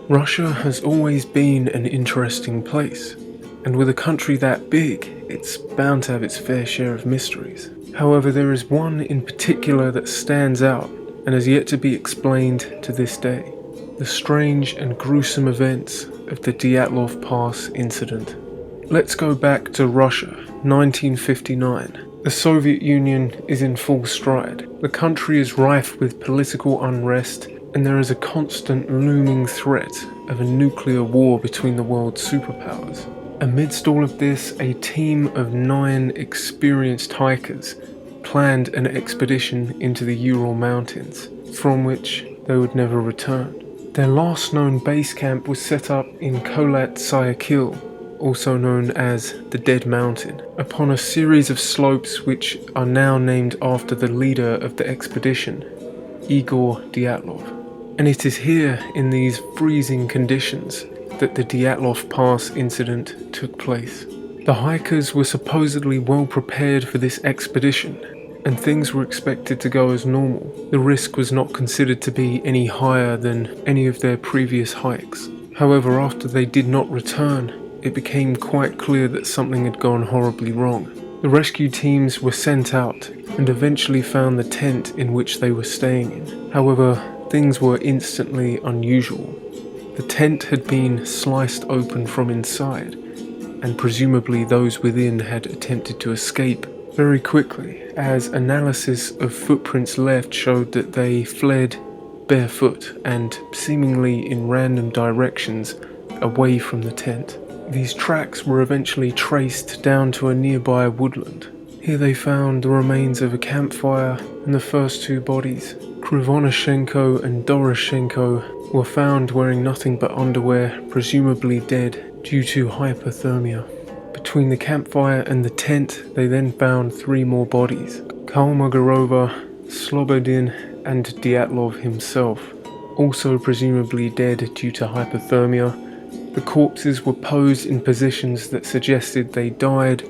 Russia has always been an interesting place, and with a country that big, it's bound to have its fair share of mysteries. However, there is one in particular that stands out and has yet to be explained to this day: the strange and gruesome events of the Dyatlov Pass incident. Let's go back to Russia, 1959. The Soviet Union is in full stride. The country is rife with political unrest, and there is a constant looming threat of a nuclear war between the world's superpowers. Amidst all of this, a team of 9 experienced hikers planned an expedition into the Ural Mountains, from which they would never return. Their last known base camp was set up in Kholat-Syakhl, also known as the Dead Mountain, upon a series of slopes which are now named after the leader of the expedition, Igor Dyatlov. And it is here, in these freezing conditions, that the Dyatlov Pass incident took place. The hikers were supposedly well prepared for this expedition, and things were expected to go as normal. The risk was not considered to be any higher than any of their previous hikes. However, after they did not return, it became quite clear that something had gone horribly wrong. The rescue teams were sent out and eventually found the tent in which they were staying in. However, things were instantly unusual. The tent had been sliced open from inside, and presumably those within had attempted to escape very quickly, as analysis of footprints left showed that they fled barefoot and seemingly in random directions away from the tent. These tracks were eventually traced down to a nearby woodland. Here they found the remains of a campfire and the first 2 bodies. Krivonashenko and Doroshenko were found wearing nothing but underwear, presumably dead due to hypothermia. Between the campfire and the tent, they then found 3 more bodies: Kalmogorova, Slobodin, and Dyatlov himself, also presumably dead due to hypothermia. The corpses were posed in positions that suggested they died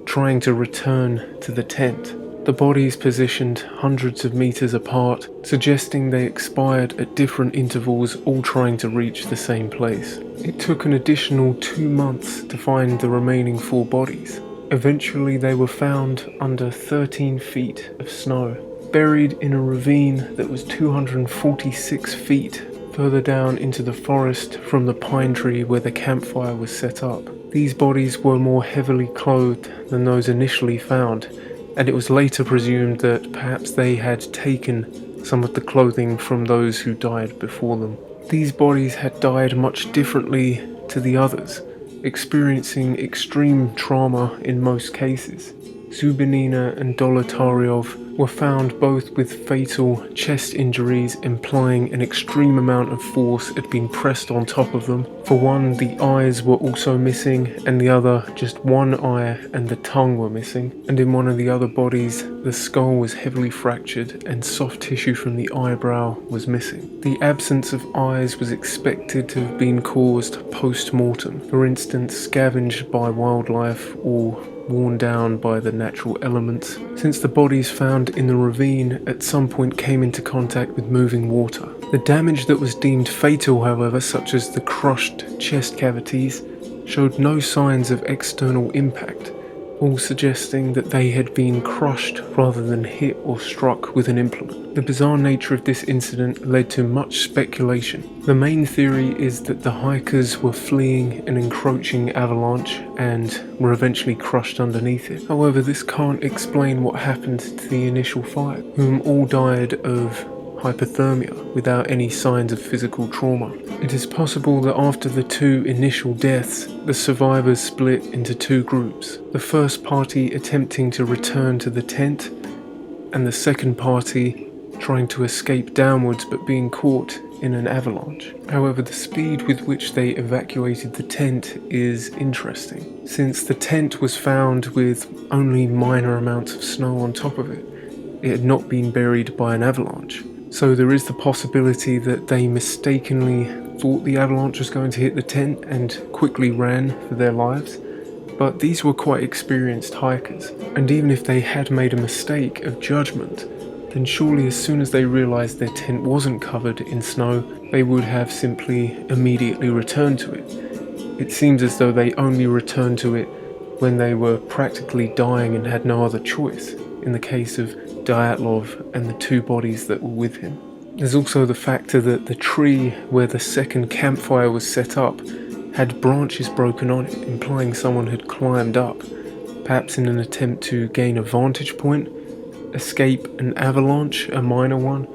trying to return to the tent. The bodies positioned hundreds of meters apart, suggesting they expired at different intervals, all trying to reach the same place. It took an additional 2 months to find the remaining 4 bodies. Eventually they were found under 13 feet of snow, buried in a ravine that was 246 feet further down into the forest from the pine tree where the campfire was set up. These bodies were more heavily clothed than those initially found, and it was later presumed that perhaps they had taken some of the clothing from those who died before them. These bodies had died much differently to the others, experiencing extreme trauma in most cases. Zubinina and Dolotaryov were found both with fatal chest injuries, implying an extreme amount of force had been pressed on top of them. For one, the eyes were also missing, and the other, just one eye and the tongue were missing. And in one of the other bodies, the skull was heavily fractured and soft tissue from the eyebrow was missing. The absence of eyes was expected to have been caused post-mortem, for instance scavenged by wildlife or worn down by the natural elements, since the bodies found in the ravine at some point came into contact with moving water. The damage that was deemed fatal, however, such as the crushed chest cavities, showed no signs of external impact, all suggesting that they had been crushed rather than hit or struck with an implement. The bizarre nature of this incident led to much speculation. The main theory is that the hikers were fleeing an encroaching avalanche and were eventually crushed underneath it. However, this can't explain what happened to the initial 5, whom all died of hypothermia without any signs of physical trauma. It is possible that after the 2 initial deaths, the survivors split into 2 groups. The first party attempting to return to the tent, and the second party trying to escape downwards but being caught in an avalanche. However, the speed with which they evacuated the tent is interesting, since the tent was found with only minor amounts of snow on top of it. It had not been buried by an avalanche. So there is the possibility that they mistakenly thought the avalanche was going to hit the tent and quickly ran for their lives. But these were quite experienced hikers, and even if they had made a mistake of judgment, then surely as soon as they realized their tent wasn't covered in snow, they would have simply immediately returned to it. It seems as though they only returned to it when they were practically dying and had no other choice, in the case of Dyatlov and the 2 bodies that were with him. There's also the factor that the tree where the second campfire was set up had branches broken on it, implying someone had climbed up, perhaps in an attempt to gain a vantage point, escape an avalanche, a minor one,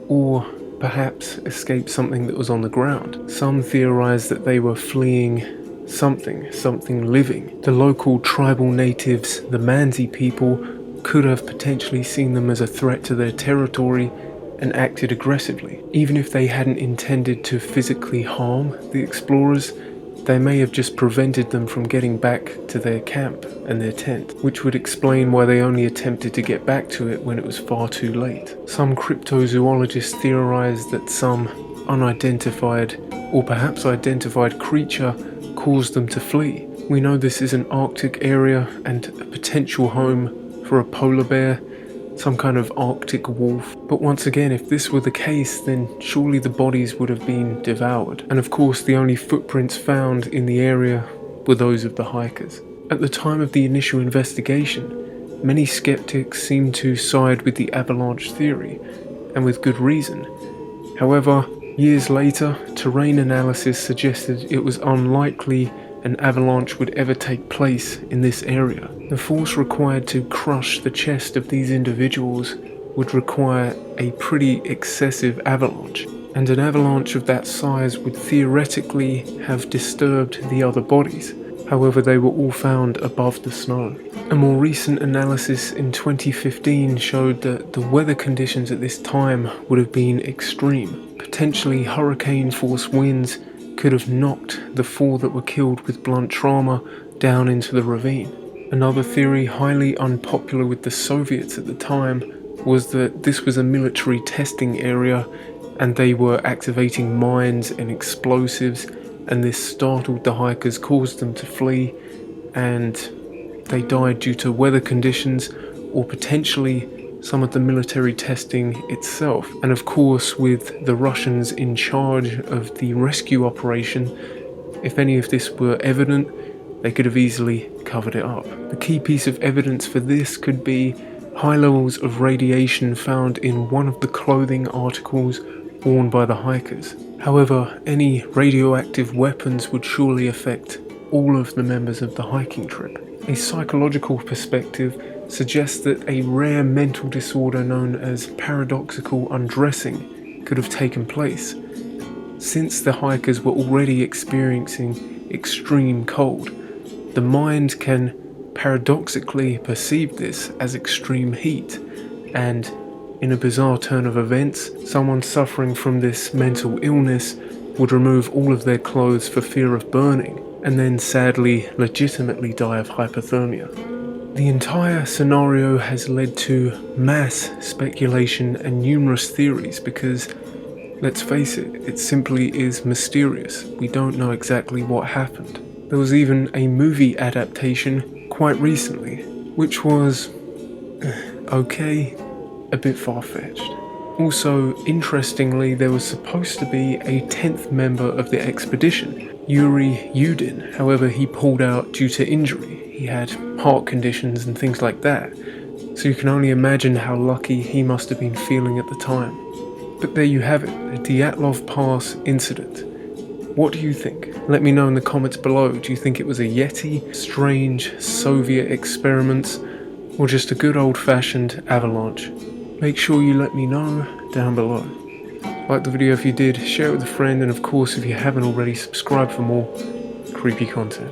or perhaps escape something that was on the ground. Some theorize that they were fleeing something living. The local tribal natives, the Mansi people, could have potentially seen them as a threat to their territory and acted aggressively. Even if they hadn't intended to physically harm the explorers, they may have just prevented them from getting back to their camp and their tent, which would explain why they only attempted to get back to it when it was far too late. Some cryptozoologists theorize that some unidentified or perhaps identified creature caused them to flee. We know this is an Arctic area and a potential home for a polar bear, some kind of Arctic wolf. But once again, if this were the case, then surely the bodies would have been devoured. And of course, the only footprints found in the area were those of the hikers. At the time of the initial investigation, many skeptics seemed to side with the avalanche theory, and with good reason. However, years later, terrain analysis suggested it was unlikely an avalanche would ever take place in this area. The force required to crush the chest of these individuals would require a pretty excessive avalanche, and an avalanche of that size would theoretically have disturbed the other bodies. However, they were all found above the snow. A more recent analysis in 2015 showed that the weather conditions at this time would have been extreme. Potentially hurricane-force winds could have knocked the 4 that were killed with blunt trauma down into the ravine. Another theory, highly unpopular with the Soviets at the time, was that this was a military testing area and they were activating mines and explosives, and this startled the hikers, caused them to flee, and they died due to weather conditions or potentially some of the military testing itself. And of course, with the Russians in charge of the rescue operation, if any of this were evident, they could have easily covered it up. The key piece of evidence for this could be high levels of radiation found in one of the clothing articles worn by the hikers. However, any radioactive weapons would surely affect all of the members of the hiking trip. A psychological perspective suggests that a rare mental disorder known as paradoxical undressing could have taken place. Since the hikers were already experiencing extreme cold, the mind can paradoxically perceive this as extreme heat, and in a bizarre turn of events, someone suffering from this mental illness would remove all of their clothes for fear of burning, and then sadly, legitimately die of hypothermia. The entire scenario has led to mass speculation and numerous theories because, let's face it, it simply is mysterious. We don't know exactly what happened. There was even a movie adaptation quite recently, which was, okay, a bit far-fetched. Also, interestingly, there was supposed to be a 10th member of the expedition, Yuri Yudin. However, he pulled out due to injury. He had heart conditions and things like that, so you can only imagine how lucky he must have been feeling at the time. But there you have it, the Dyatlov Pass incident. What do you think? Let me know in the comments below. Do you think it was a yeti, strange Soviet experiments, or just a good old-fashioned avalanche? Make sure you let me know down below. Like the video if you did, share it with a friend, and of course if you haven't already, subscribe for more creepy content.